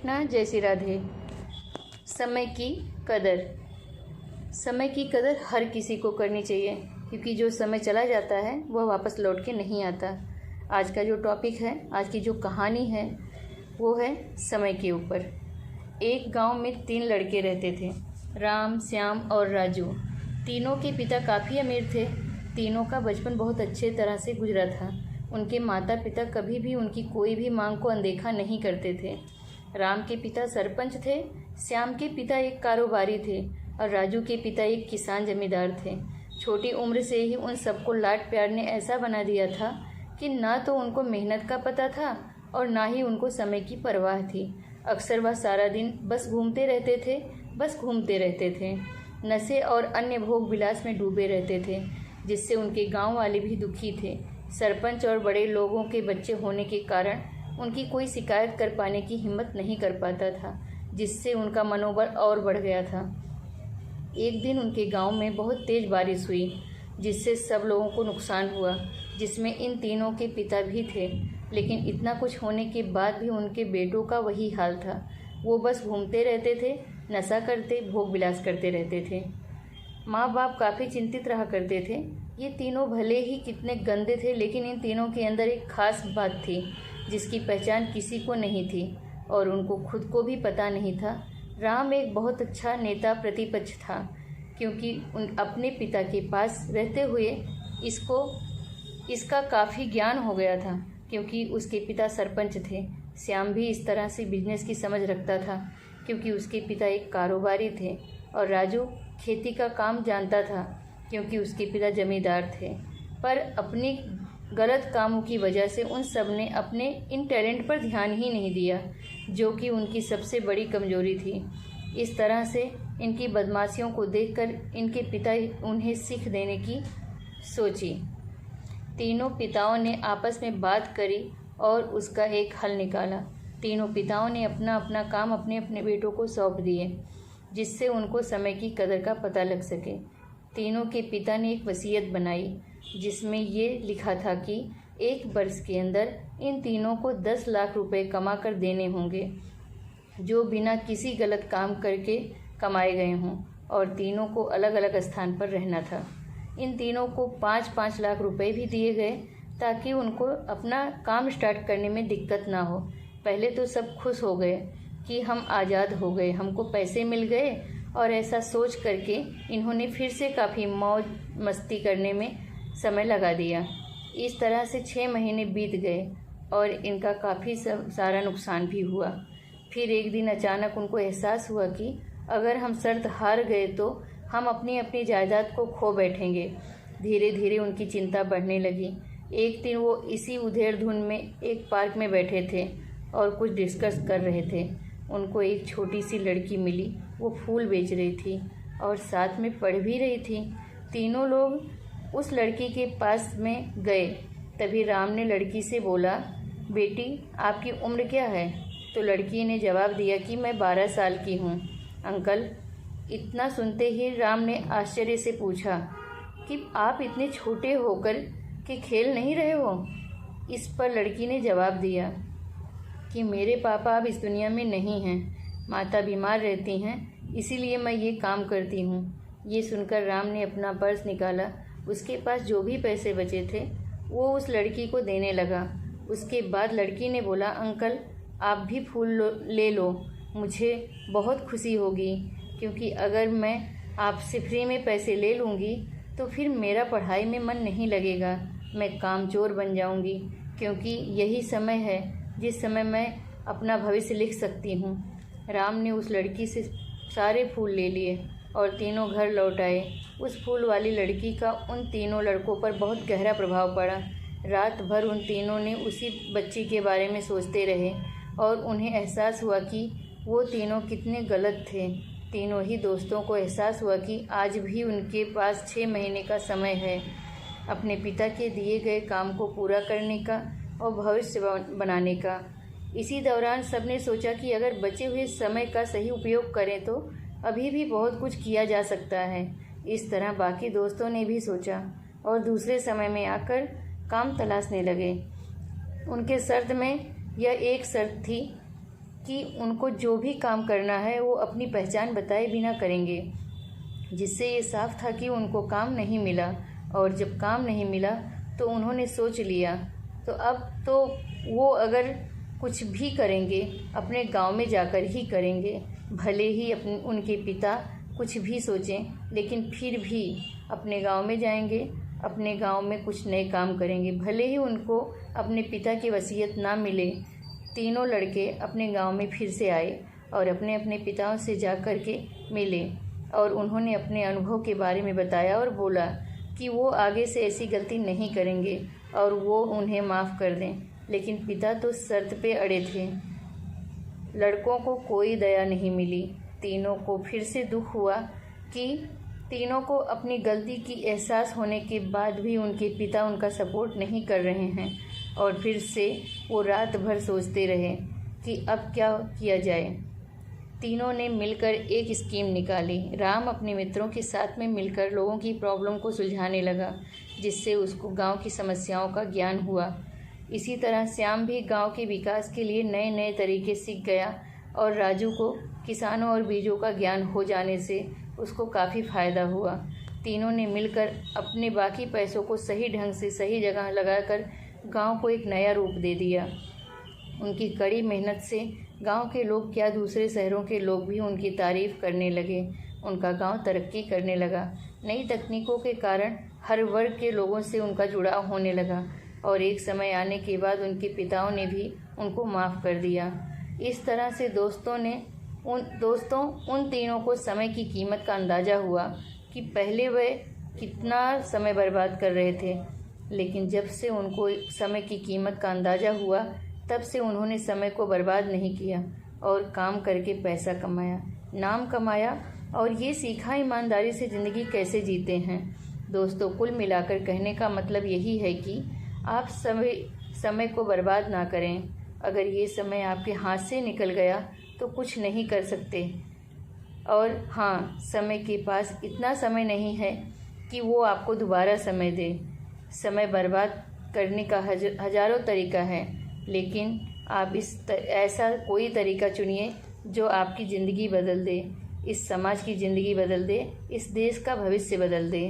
ना जैसी राधे। समय की कदर। समय की कदर हर किसी को करनी चाहिए, क्योंकि जो समय चला जाता है वह वापस लौट के नहीं आता। आज का जो टॉपिक है, आज की जो कहानी है, वो है समय के ऊपर। एक गांव में 3 लड़के रहते थे, राम, श्याम और राजू। तीनों के पिता काफ़ी अमीर थे। तीनों का बचपन बहुत अच्छे तरह से गुजरा था। उनके माता पिता कभी भी उनकी कोई भी मांग को अनदेखा नहीं करते थे। राम के पिता सरपंच थे, श्याम के पिता एक कारोबारी थे और राजू के पिता एक किसान जमींदार थे। छोटी उम्र से ही उन सबको लाड प्यार ने ऐसा बना दिया था कि ना तो उनको मेहनत का पता था और ना ही उनको समय की परवाह थी। अक्सर वह सारा दिन बस घूमते रहते थे। नशे और अन्य भोग विलास में डूबे रहते थे, जिससे उनके गांव वाले भी दुखी थे। सरपंच और बड़े लोगों के बच्चे होने के कारण उनकी कोई शिकायत कर पाने की हिम्मत नहीं कर पाता था, जिससे उनका मनोबल और बढ़ गया था। एक दिन उनके गांव में बहुत तेज बारिश हुई, जिससे सब लोगों को नुकसान हुआ, जिसमें इन तीनों के पिता भी थे। लेकिन इतना कुछ होने के बाद भी उनके बेटों का वही हाल था। वो बस घूमते रहते थे, नशा करते, भोग विलास करते रहते थे। माँ बाप काफ़ी चिंतित रहा करते थे। ये तीनों भले ही कितने गंदे थे, लेकिन इन तीनों के अंदर एक खास बात थी जिसकी पहचान किसी को नहीं थी और उनको खुद को भी पता नहीं था। राम एक बहुत अच्छा नेता प्रतिपक्ष था, क्योंकि अपने पिता के पास रहते हुए इसका काफ़ी ज्ञान हो गया था, क्योंकि उसके पिता सरपंच थे। श्याम भी इस तरह से बिजनेस की समझ रखता था, क्योंकि उसके पिता एक कारोबारी थे। और राजू खेती का काम जानता था, क्योंकि उसके पिता जमींदार थे। पर अपनी गलत कामों की वजह से उन सब ने अपने इन टैलेंट पर ध्यान ही नहीं दिया, जो कि उनकी सबसे बड़ी कमजोरी थी। इस तरह से इनकी बदमाशियों को देखकर इनके पिता उन्हें सीख देने की सोची। तीनों पिताओं ने आपस में बात करी और उसका एक हल निकाला। तीनों पिताओं ने अपना अपना काम अपने अपने बेटों को सौंप दिए, जिससे उनको समय की कदर का पता लग सके। तीनों के पिता ने एक वसीयत बनाई, जिसमें ये लिखा था कि 1 वर्ष के अंदर इन तीनों को 10 लाख रुपए कमा कर देने होंगे, जो बिना किसी गलत काम करके कमाए गए हों, और तीनों को अलग अलग स्थान पर रहना था। इन तीनों को 5-5 लाख रुपए भी दिए गए, ताकि उनको अपना काम स्टार्ट करने में दिक्कत ना हो। पहले तो सब खुश हो गए कि हम आज़ाद हो गए, हमको पैसे मिल गए, और ऐसा सोच करके इन्होंने फिर से काफ़ी मौज मस्ती करने में समय लगा दिया। इस तरह से 6 महीने बीत गए और इनका काफ़ी सारा नुकसान भी हुआ। फिर एक दिन अचानक उनको एहसास हुआ कि अगर हम शर्त हार गए तो हम अपनी अपनी जायदाद को खो बैठेंगे। धीरे धीरे उनकी चिंता बढ़ने लगी। एक दिन वो इसी उधेड़ धुन में एक पार्क में बैठे थे और कुछ डिस्कस कर रहे थे। उनको एक छोटी सी लड़की मिली। वो फूल बेच रही थी और साथ में पढ़ भी रही थी। तीनों लोग उस लड़की के पास में गए। तभी राम ने लड़की से बोला, बेटी आपकी उम्र क्या है? तो लड़की ने जवाब दिया कि मैं 12 साल की हूँ अंकल। इतना सुनते ही राम ने आश्चर्य से पूछा कि आप इतने छोटे होकर के खेल नहीं रहे हो? इस पर लड़की ने जवाब दिया कि मेरे पापा अब इस दुनिया में नहीं हैं, माता बीमार रहती हैं, इसीलिए मैं ये काम करती हूँ। ये सुनकर राम ने अपना पर्स निकाला। उसके पास जो भी पैसे बचे थे वो उस लड़की को देने लगा। उसके बाद लड़की ने बोला, अंकल आप भी फूल ले लो, मुझे बहुत खुशी होगी, क्योंकि अगर मैं आपसे फ्री में पैसे ले लूँगी तो फिर मेरा पढ़ाई में मन नहीं लगेगा, मैं कामचोर बन जाऊँगी, क्योंकि यही समय है जिस समय मैं अपना भविष्य लिख सकती हूँ। राम ने उस लड़की से सारे फूल ले लिए और तीनों घर लौट आए। उस फूल वाली लड़की का उन तीनों लड़कों पर बहुत गहरा प्रभाव पड़ा। रात भर उन तीनों ने उसी बच्ची के बारे में सोचते रहे और उन्हें एहसास हुआ कि वो तीनों कितने गलत थे। तीनों ही दोस्तों को एहसास हुआ कि आज भी उनके पास 6 महीने का समय है अपने पिता के दिए गए काम को पूरा करने का और भविष्य बनाने का। इसी दौरान सबने सोचा कि अगर बचे हुए समय का सही उपयोग करें तो अभी भी बहुत कुछ किया जा सकता है। इस तरह बाकी दोस्तों ने भी सोचा और दूसरे समय में आकर काम तलाशने लगे। उनके शर्त में यह एक शर्त थी कि उनको जो भी काम करना है वो अपनी पहचान बताए बिना करेंगे, जिससे ये साफ था कि उनको काम नहीं मिला। और जब काम नहीं मिला तो उन्होंने सोच लिया तो अब तो वो अगर कुछ भी करेंगे अपने गांव में जाकर ही करेंगे, भले ही उनके पिता कुछ भी सोचें, लेकिन फिर भी अपने गांव में जाएंगे, अपने गांव में कुछ नए काम करेंगे, भले ही उनको अपने पिता की वसीयत ना मिले। तीनों लड़के अपने गांव में फिर से आए और अपने अपने पिताओं से जा कर के मिले और उन्होंने अपने अनुभव के बारे में बताया और बोला कि वो आगे से ऐसी गलती नहीं करेंगे और वो उन्हें माफ़ कर दें। लेकिन पिता तो शर्त पे अड़े थे। लड़कों को कोई दया नहीं मिली। तीनों को फिर से दुख हुआ कि तीनों को अपनी गलती की एहसास होने के बाद भी उनके पिता उनका सपोर्ट नहीं कर रहे हैं और फिर से वो रात भर सोचते रहे कि अब क्या किया जाए। तीनों ने मिलकर एक स्कीम निकाली। राम अपने मित्रों के साथ में मिलकर लोगों की प्रॉब्लम को सुलझाने लगा, जिससे उसको गांव की समस्याओं का ज्ञान हुआ। इसी तरह श्याम भी गांव के विकास के लिए नए नए तरीके सीख गया और राजू को किसानों और बीजों का ज्ञान हो जाने से उसको काफ़ी फ़ायदा हुआ। तीनों ने मिलकर अपने बाकी पैसों को सही ढंग से सही जगह लगाकर गांव को एक नया रूप दे दिया। उनकी कड़ी मेहनत से गांव के लोग क्या दूसरे शहरों के लोग भी उनकी तारीफ़ करने लगे। उनका गांव तरक्की करने लगा। नई तकनीकों के कारण हर वर्ग के लोगों से उनका जुड़ाव होने लगा और एक समय आने के बाद उनके पिताओं ने भी उनको माफ़ कर दिया। इस तरह से उन तीनों को समय की कीमत का अंदाज़ा हुआ कि पहले वे कितना समय बर्बाद कर रहे थे, लेकिन जब से उनको समय की कीमत का अंदाज़ा हुआ तब से उन्होंने समय को बर्बाद नहीं किया और काम करके पैसा कमाया, नाम कमाया और ये सीखा ईमानदारी से ज़िंदगी कैसे जीते हैं। दोस्तों, कुल मिलाकर कहने का मतलब यही है कि आप समय को बर्बाद ना करें। अगर ये समय आपके हाथ से निकल गया तो कुछ नहीं कर सकते। और हाँ, समय के पास इतना समय नहीं है कि वो आपको दोबारा समय दे। समय बर्बाद करने का हज़ारों तरीका है, लेकिन आप ऐसा कोई तरीका चुनिए जो आपकी ज़िंदगी बदल दे, इस समाज की ज़िंदगी बदल दे, इस देश का भविष्य बदल दे।